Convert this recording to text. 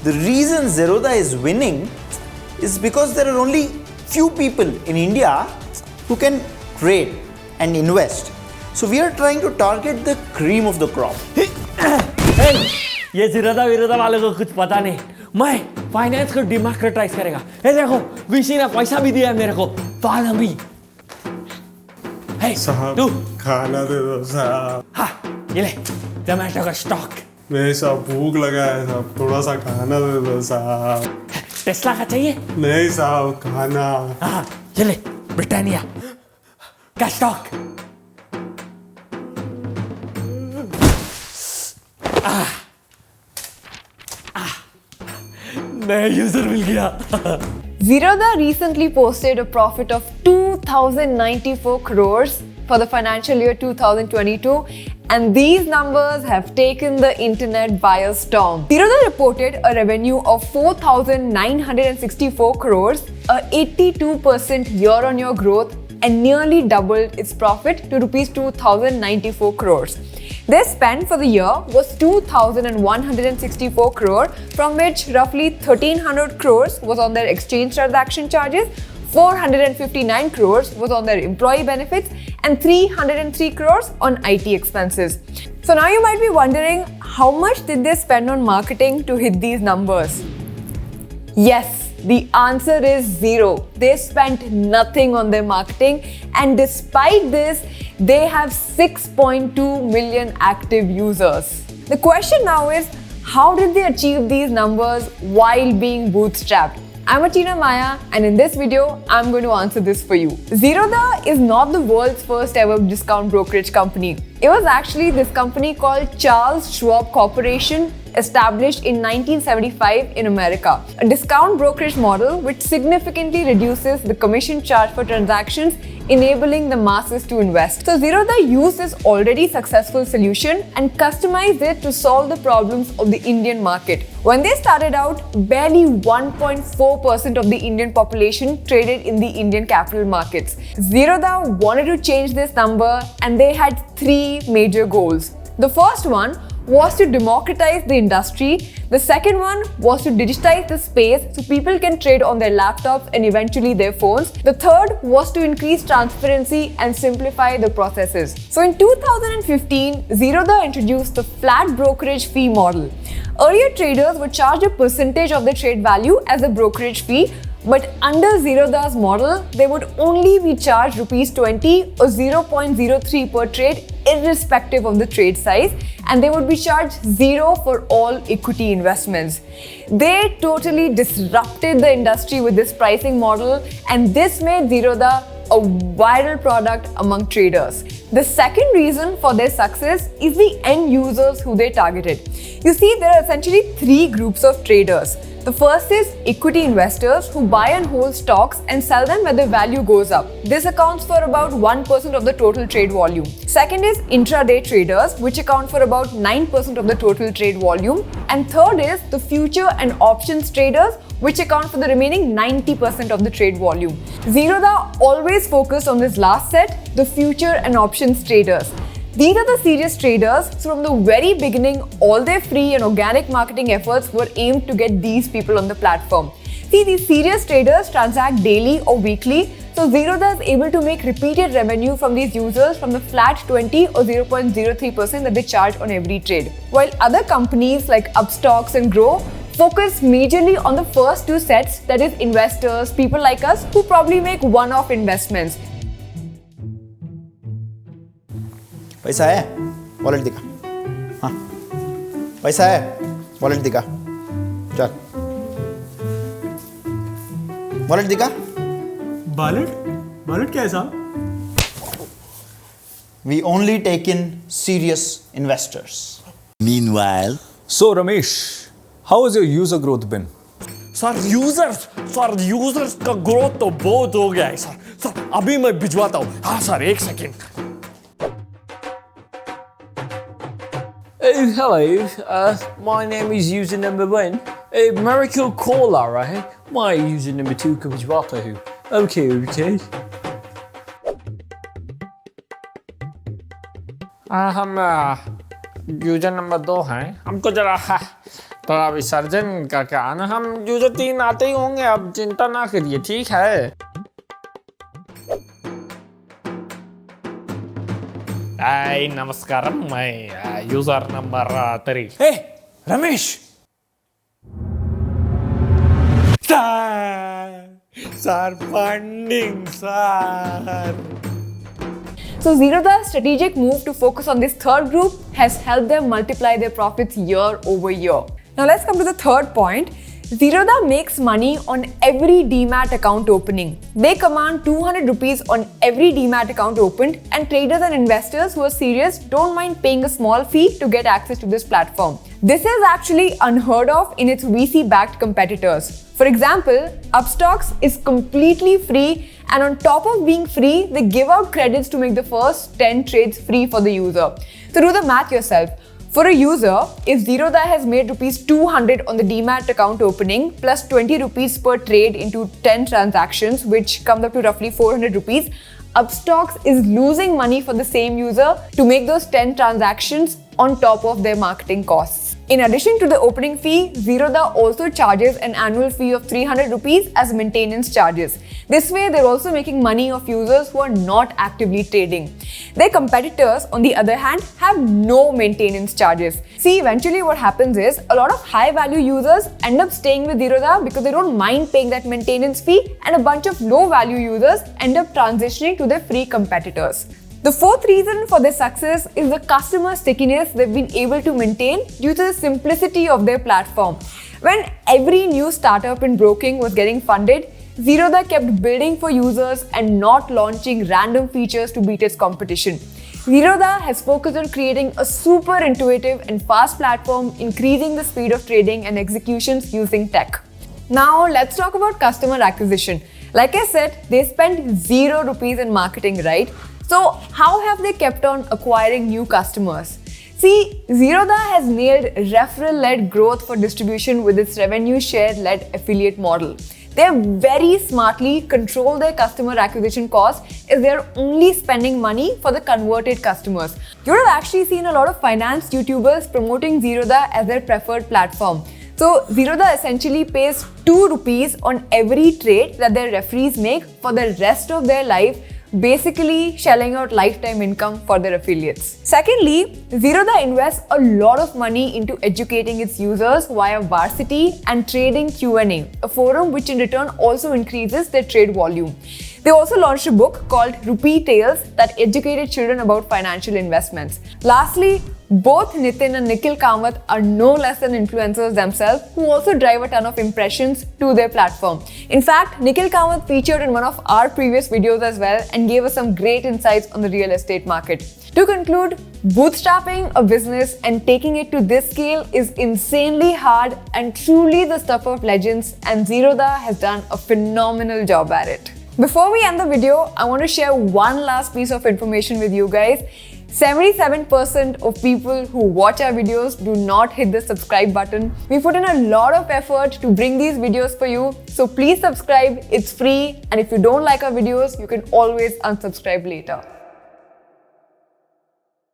The reason Zerodha is winning is because there are only few people in India who can trade and invest. So we are trying to target the cream of the crop. ये ज़ीरोधा विरोधा वाले को कुछ पता नहीं. मैं finance को डिमोक्रेटाइज करेगा. ये देखो वीसी ने पैसा भी दिया मेरे को. Follow me. साहब तू खाना दे दो साहब. हाँ ये ले टमाटो का स्टॉक. नहीं साहब भूख लगा है साहब, थोड़ा सा खाना दे दो साहब. टेस्ला का चाहिए? नहीं साहब खाना. हाँ ये ले ब्रिटानिया का स्टॉक. नया यूजर मिल गया. Zerodha recently posted a profit of 2,094 crores for the financial year 2022, and these numbers have taken the internet by a storm. Zerodha reported a revenue of 4,964 crores, a 82% year-on-year growth, and nearly doubled its profit to rupees 2,094 crores. Their spend for the year was 2,164 crore, from which roughly 1,300 crores was on their exchange transaction charges, 459 crores was on their employee benefits, and 303 crores on IT expenses. So now you might be wondering, how much did they spend on marketing to hit these numbers? Yes, the answer is zero. They spent nothing on their marketing, and despite this, they have 6.2 million active users. The question now is, how did they achieve these numbers while being bootstrapped? I'm Achina Maya, and in this video, I'm going to answer this for you. Zerodha is not the world's first ever discount brokerage company. It was actually this company called Charles Schwab Corporation, established in 1975 in America. A discount brokerage model which significantly reduces the commission charge for transactions, enabling the masses to invest. So Zerodha used this already successful solution and customized it to solve the problems of the Indian market. When they started out, barely 1.4% of the Indian population traded in the Indian capital markets. Zerodha wanted to change this number, and they had three major goals. The first one was to democratize the industry. The second one was to digitize the space so people can trade on their laptops and eventually their phones. The third was to increase transparency and simplify the processes. So in 2015, Zerodha introduced the flat brokerage fee model. Earlier traders would charge a percentage of the trade value as a brokerage fee, but under Zerodha's model, they would only be charged rupees 20 or 0.03 per trade, irrespective of the trade size, and they would be charged zero for all equity investments. They totally disrupted the industry with this pricing model, and this made Zerodha a viral product among traders. The second reason for their success is the end users who they targeted. You see, there are essentially three groups of traders. The first is equity investors who buy and hold stocks and sell them when the value goes up. This accounts for about 1% of the total trade volume. Second is intraday traders, which account for about 9% of the total trade volume. And third is the future and options traders, which account for the remaining 90% of the trade volume. Zerodha always focused on this last set, the future and options traders. These are the serious traders, so from the very beginning, all their free and organic marketing efforts were aimed to get these people on the platform. See, these serious traders transact daily or weekly, so Zerodha is able to make repeated revenue from these users from the flat 20 or 0.03% that they charge on every trade. While other companies like Upstocks and Grow focus majorly on the first two sets, that is investors, people like us who probably make one-off investments. पैसा है? Wallet दिखा. हाँ. पैसा है? Wallet दिखा. चल. Wallet दिखा. Wallet क्या है साहब? We only take in serious investors. Meanwhile, So Ramesh, how has your user growth been? Sir users का ग्रोथ तो बहुत हो गया है सर अभी मैं भिजवाता हूँ. हाँ सर, एक second. Hello, my name is user number 1. Miracle Cola, right? My user number 2 comes Watahu. Okay. हम यूजर नंबर 2 हैं. हमको जरा थोड़ा विसर्जन का क्या ना, हम यूजर 3 आते ही होंगे, अब चिंता ना करिए, ठीक है। नमस्कारम, मैं user number 3। Hey, Ramesh! Sir, funding, sir. So Zerodha's strategic move to focus on this third group has helped them multiply their profits year over year. Now let's come to the third point. Zerodha makes money on every demat account opening. They command 200 rupees on every demat account opened, and traders and investors who are serious don't mind paying a small fee to get access to this platform. This is actually unheard of in its VC-backed competitors. For example, Upstocks is completely free, and on top of being free, they give out credits to make the first 10 trades free for the user. So do the math yourself. For a user, if Zerodha has made rupees 200 on the demat account opening plus 20 rupees per trade into 10 transactions, which comes up to roughly 400 rupees, Upstocks is losing money for the same user to make those 10 transactions on top of their marketing costs. In addition to the opening fee, Zerodha also charges an annual fee of 300 rupees as maintenance charges. This way, they're also making money off users who are not actively trading. Their competitors, on the other hand, have no maintenance charges. See, eventually what happens is a lot of high-value users end up staying with Zerodha because they don't mind paying that maintenance fee, and a bunch of low-value users end up transitioning to their free competitors. The fourth reason for their success is the customer stickiness they've been able to maintain due to the simplicity of their platform. When every new startup in broking was getting funded, Zerodha kept building for users and not launching random features to beat its competition. Zerodha has focused on creating a super intuitive and fast platform, increasing the speed of trading and executions using tech. Now let's talk about customer acquisition. Like I said, they spent 0 rupees in marketing, right? So how have they kept on acquiring new customers? See, Zerodha has nailed referral-led growth for distribution with its revenue share-led affiliate model. They very smartly control their customer acquisition costs as they're only spending money for the converted customers. You would have actually seen a lot of finance YouTubers promoting Zerodha as their preferred platform. So Zerodha essentially pays 2 rupees on every trade that their referees make for the rest of their life, basically shelling out lifetime income for their affiliates. Secondly, Zerodha invests a lot of money into educating its users via Varsity and Trading Q&A, a forum which in return also increases their trade volume. They also launched a book called Rupee Tales that educated children about financial investments. Lastly, both Nitin and Nikhil Kamath are no less than influencers themselves who also drive a ton of impressions to their platform. In fact, Nikhil Kamath featured in one of our previous videos as well and gave us some great insights on the real estate market. To conclude, bootstrapping a business and taking it to this scale is insanely hard and truly the stuff of legends, and Zerodha has done a phenomenal job at it. Before we end the video, I want to share one last piece of information with you guys. 77% of people who watch our videos do not hit the subscribe button. We put in a lot of effort to bring these videos for you, so please subscribe, it's free, and if you don't like our videos, you can always unsubscribe later.